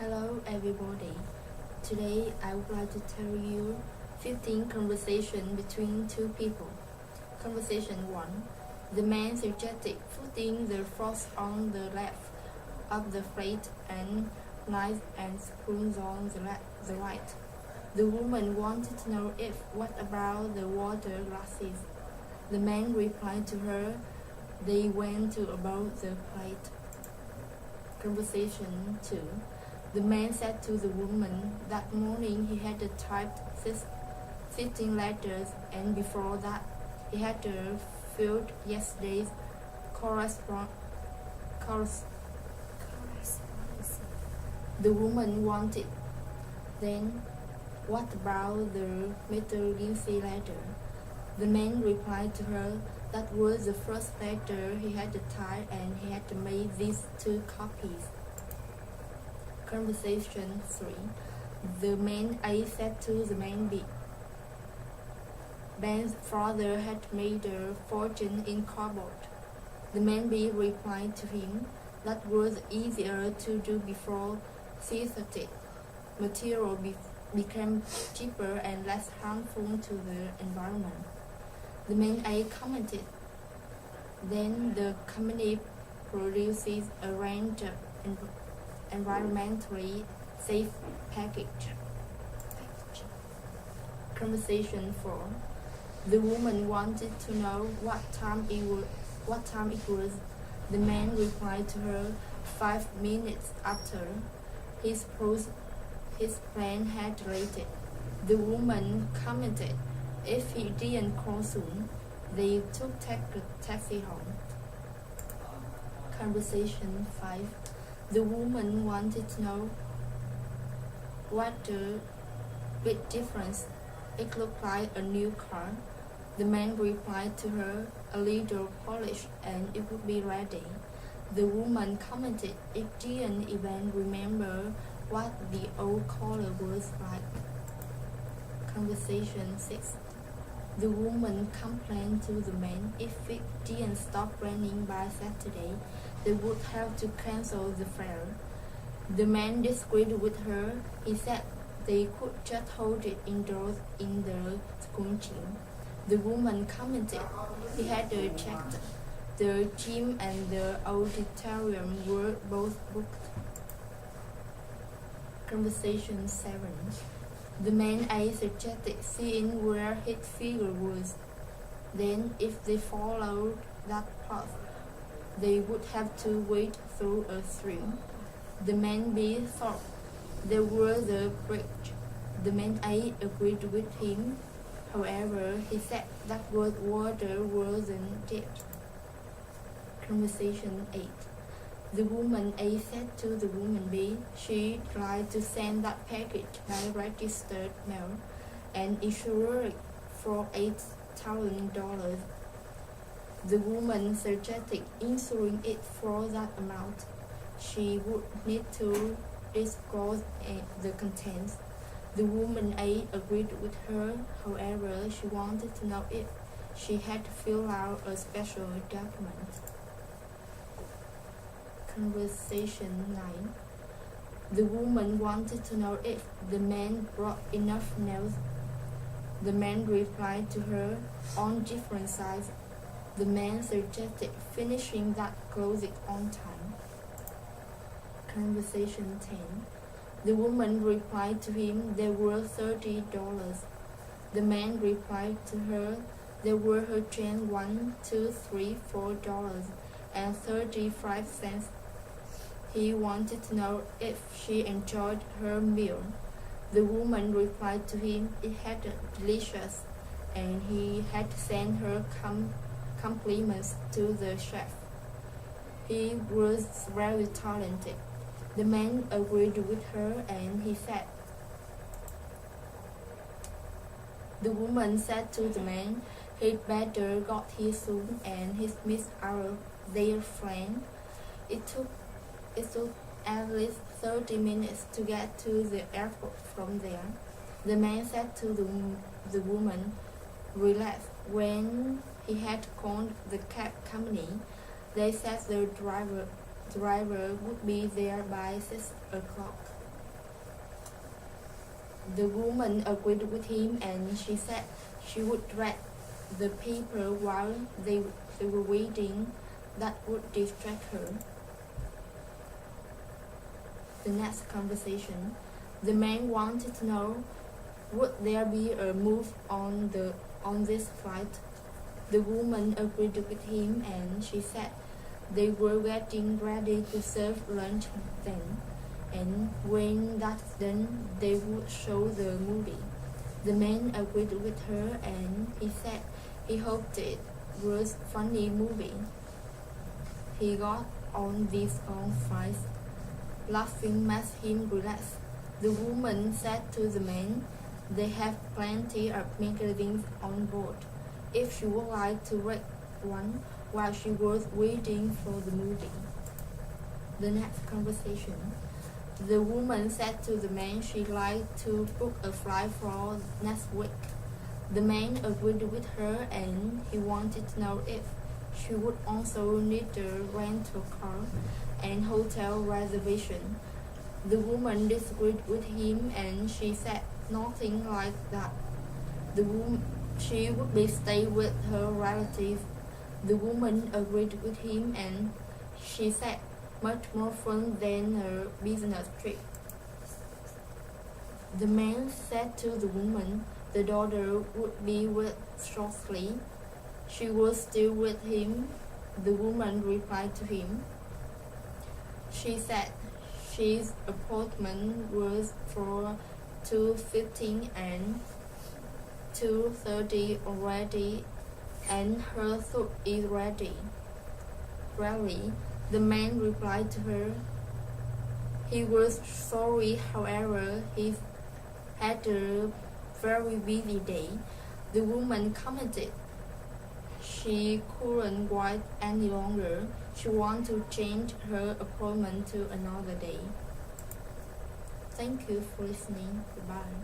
Hello everybody. Today I would like to tell you 15 conversations between two people. Conversation 1. The man suggested putting the forks on the left of the plate and knives and spoons on the right. The woman wanted to know if what about the water glasses. The man replied to her, they went to above the plate. Conversation 2. The man said to the woman that morning he had typed 15 letters and before that he had filled yesterday's correspondence. The woman wanted. Then, what about the Mr. Lindsay letter? The man replied to her that was the first letter he had typed and he had made these 2 copies. Conversation 3. The man A said to the man B, Ben's father had made a fortune in cardboard. The man B replied to him that was easier to do before synthetic material became cheaper and less harmful to the environment. The man A commented, then the company produces a range of environmentally safe package. Conversation 4. The woman wanted to know what time it was. The man replied to her 5 minutes after his plan had rated. The woman commented, if he didn't call soon, they took taxi home. Conversation 5. The woman wanted to know what the big difference. It looked like a new car. The man replied to her, a little polish and it would be ready. The woman commented, it didn't even remember what the old color was like. Conversation 6. The woman complained to the man if it didn't stop raining by Saturday, they would have to cancel the fair. The man disagreed with her. He said they could just hold it indoors in the school gym. The woman commented he had checked. The gym and the auditorium were both booked. Conversation 7. The man A suggested seeing where his figure was. Then if they followed that path, they would have to wade through a stream. The man B thought there was a bridge. The man A agreed with him. However, he said that water wasn't there. Conversation 8. The woman A said to the woman B she tried to send that package by registered mail and insured it for $8,000. The woman suggested insuring it for that amount. She would need to disclose the contents. The woman A agreed with her. However, she wanted to know if she had to fill out a special document. Conversation 9. The woman wanted to know if the man brought enough nails. The man replied to her on different sides. The man suggested finishing that closet on time. Conversation 10. The woman replied to him there were $30. The man replied to her there were her change $1, $2, $3, $4 and 35 cents. He wanted to know if she enjoyed her meal. The woman replied to him it had delicious and he had sent her compliments to the chef. He was very talented. The man agreed with her and he said. The woman said to the man he'd better got here soon and he'd miss their friend. It took at least 30 minutes to get to the airport from there. The man said to the woman, relax. When he had called the cab company, they said the driver would be there by 6 o'clock. The woman agreed with him and she said she would read the paper while they were waiting. That would distract her. The next conversation. The man wanted to know, would there be a move on this flight? The woman agreed with him and she said they were getting ready to serve lunch then, and when that's done, they would show the movie. The man agreed with her and he said he hoped it was a funny movie. He got on these long flights. Laughing made him relax. The woman said to the man, they have plenty of magazines on board, if she would like to read one while she was waiting for the movie. The next conversation. The woman said to the man she'd like to book a flight for next week. The man agreed with her and he wanted to know if she would also need a rental car and hotel reservation. The woman disagreed with him and she said nothing like that. She would be staying with her relative. The woman agreed with him and she said much more fun than a business trip. The man said to the woman the daughter would be with shortly. She was still with him. The woman replied to him. She said she's appointment was for 2:15 and 2:30 already, and her soup is ready. Really, the man replied to her. He was sorry, however, he had a very busy day. The woman commented she couldn't wait any longer. She wanted to change her appointment to another day. Thank you for listening. Goodbye.